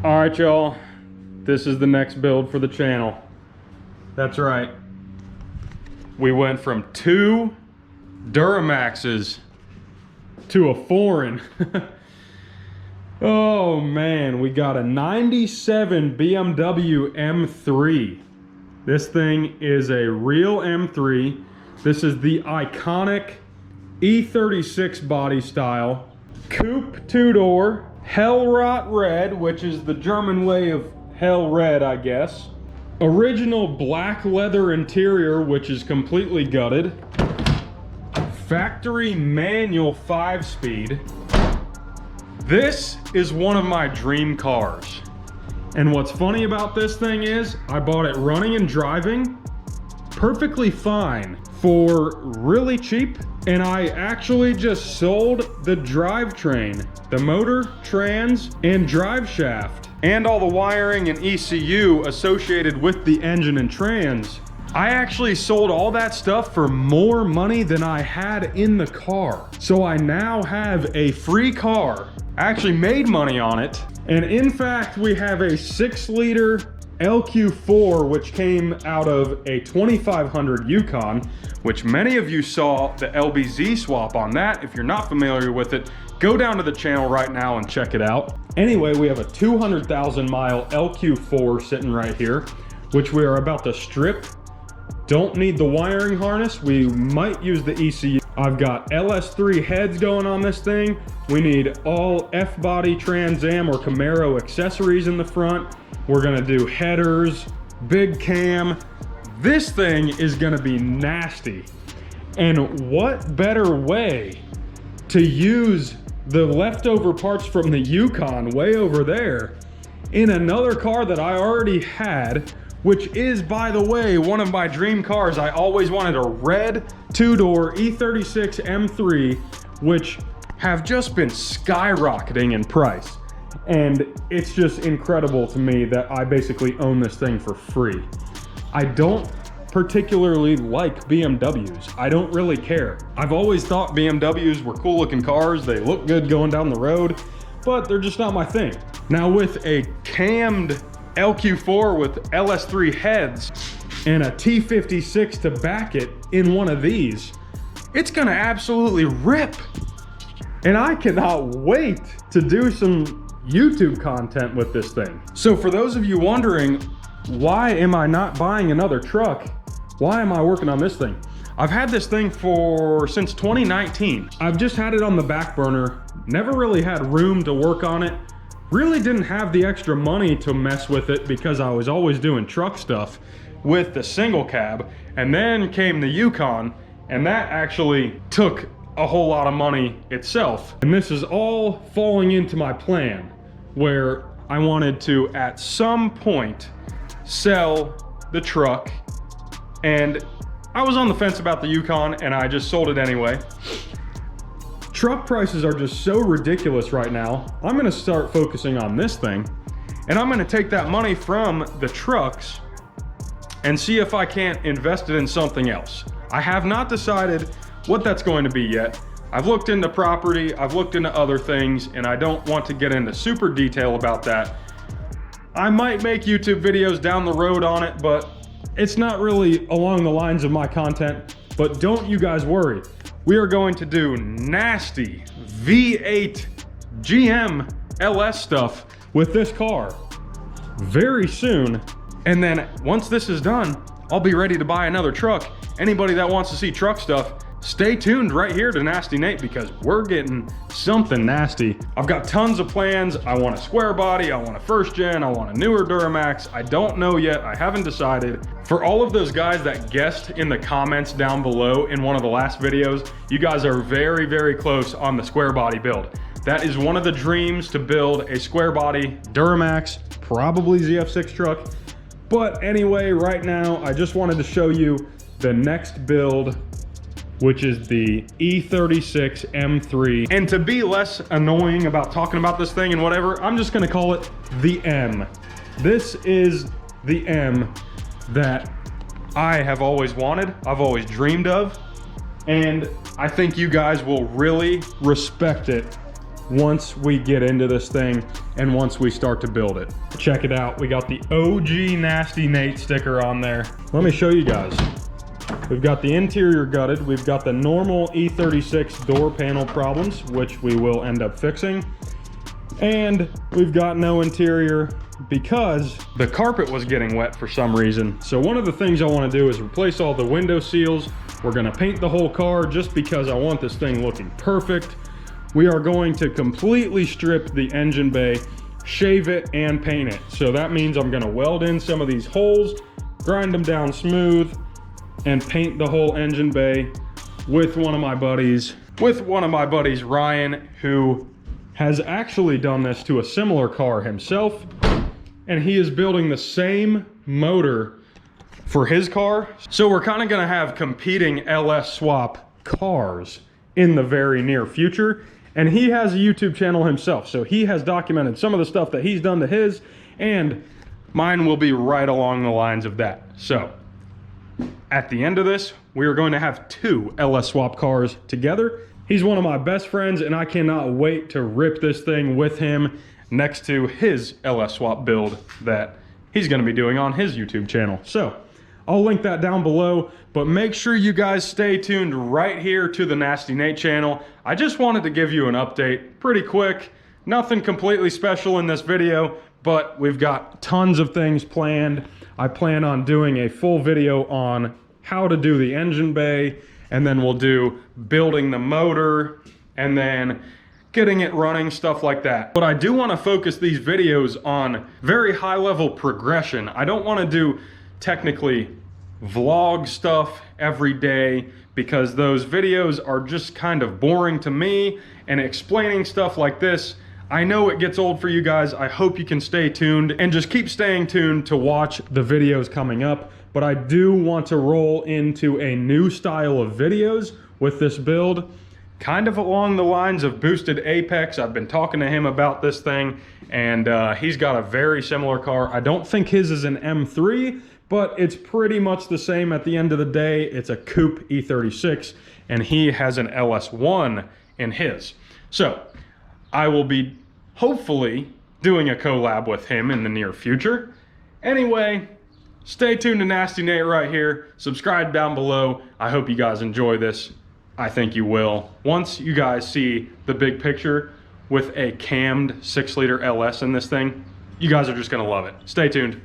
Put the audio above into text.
All right, y'all, this is the next build for the channel. That's right. We went from 2 Duramaxes to a foreign. Oh man, we got a 97 BMW M3. This thing is a real M3. This is the iconic E36 body style. Coupe 2-door, Hellrot red, which is the German way of hell red, I guess. Original black leather interior, which is completely gutted. Factory manual 5-speed. This is one of my dream cars. And what's funny about this thing is, I bought it running and driving perfectly fine for really cheap. And I actually just sold the drivetrain, the motor, trans, and drive shaft, and all the wiring and ECU associated with the engine and trans. I actually sold all that stuff for more money than I had in the car. So I now have a free car. I actually made money on it. And in fact, we have a 6-liter LQ4, which came out of a 2500 Yukon, which many of you saw the LBZ swap on that. If you're not familiar with it, go down to the channel right now and check it out. Anyway, we have a 200,000 mile LQ4 sitting right here, which we are about to strip. Don't need the wiring harness. We might use the ECU. I've got LS3 heads going on this thing. We need all F-body Trans Am or Camaro accessories in the front. We're gonna do headers, big cam. This thing is gonna be nasty. And what better way to use the leftover parts from the Yukon way over there in another car that I already had, which is, by the way, one of my dream cars. I always wanted a red 2-door E36 M3, which have just been skyrocketing in price. And it's just incredible to me that I basically own this thing for free. I don't particularly like BMWs. I don't really care. I've always thought BMWs were cool looking cars. They look good going down the road, but they're just not my thing. Now with a cammed LQ4 with LS3 heads and a T56 to back it in one of these, it's gonna absolutely rip. And I cannot wait to do some YouTube content with this thing. So for those of you wondering, why am I not buying another truck? Why am I working on this thing? I've had this thing since 2019. I've just had it on the back burner, never really had room to work on it. Really didn't have the extra money to mess with it because I was always doing truck stuff with the single cab. And then came the Yukon, and that actually took a whole lot of money itself. And this is all falling into my plan where I wanted to, at some point, sell the truck. And I was on the fence about the Yukon, and I just sold it anyway. Truck prices are just so ridiculous right now. I'm gonna start focusing on this thing, and I'm gonna take that money from the trucks and see if I can't invest it in something else. I have not decided what that's going to be yet. I've looked into property, I've looked into other things, and I don't want to get into super detail about that. I might make YouTube videos down the road on it, but it's not really along the lines of my content. But don't you guys worry. We are going to do nasty V8 GM LS stuff with this car very soon. And then once this is done, I'll be ready to buy another truck. Anybody that wants to see truck stuff, stay tuned right here to Nasty Nate, because we're getting something nasty. I've got tons of plans. I want a square body, I want a first gen, I want a newer Duramax. I don't know yet, I haven't decided. For all of those guys that guessed in the comments down below in one of the last videos, you guys are very, very close on the square body build. That is one of the dreams, to build a square body Duramax, probably ZF6 truck. But anyway, right now, I just wanted to show you the next build, which is the E36 M3. And to be less annoying about talking about this thing and whatever, I'm just gonna call it the M. This is the M that I have always wanted, I've always dreamed of, and I think you guys will really respect it once we get into this thing and once we start to build it. Check it out. We got the OG Nasty Nate sticker on there. Let me show you guys. We've got the interior gutted. We've got the normal E36 door panel problems, which we will end up fixing. And we've got no interior because the carpet was getting wet for some reason. So one of the things I want to do is replace all the window seals. We're going to paint the whole car just because I want this thing looking perfect. We are going to completely strip the engine bay, shave it, and paint it. So that means I'm going to weld in some of these holes, grind them down smooth, and paint the whole engine bay with one of my buddies, Ryan, who has actually done this to a similar car himself, and he is building the same motor for his car. So we're kind of going to have competing LS Swap cars in the very near future. And he has a YouTube channel himself, so he has documented some of the stuff that he's done to his, and mine will be right along the lines of that. So at the end of this, we are going to have 2 LS Swap cars together. He's one of my best friends, and I cannot wait to rip this thing with him next to his LS Swap build that he's going to be doing on his YouTube channel. So I'll link that down below, but make sure you guys stay tuned right here to the Nasty Nate channel. I just wanted to give you an update pretty quick. Nothing completely special in this video, but we've got tons of things planned. I plan on doing a full video on how to do the engine bay, and then we'll do building the motor, and then getting it running, stuff like that. But I do want to focus these videos on very high level progression. I don't want to do technically vlog stuff every day because those videos are just kind of boring to me, and explaining stuff like this, I know it gets old for you guys. I hope you can stay tuned and just keep staying tuned to watch the videos coming up. But I do want to roll into a new style of videos with this build, kind of along the lines of Boosted Apex. I've been talking to him about this thing, and he's got a very similar car. I don't think his is an M3, but it's pretty much the same at the end of the day. It's a coupe E36, and he has an LS1 in his. So I will be hopefully doing a collab with him in the near future. Anyway, stay tuned to Nasty Nate right here. Subscribe down below. I hope you guys enjoy this. I think you will. Once you guys see the big picture with a cammed 6-liter LS in this thing, you guys are just gonna love it. Stay tuned.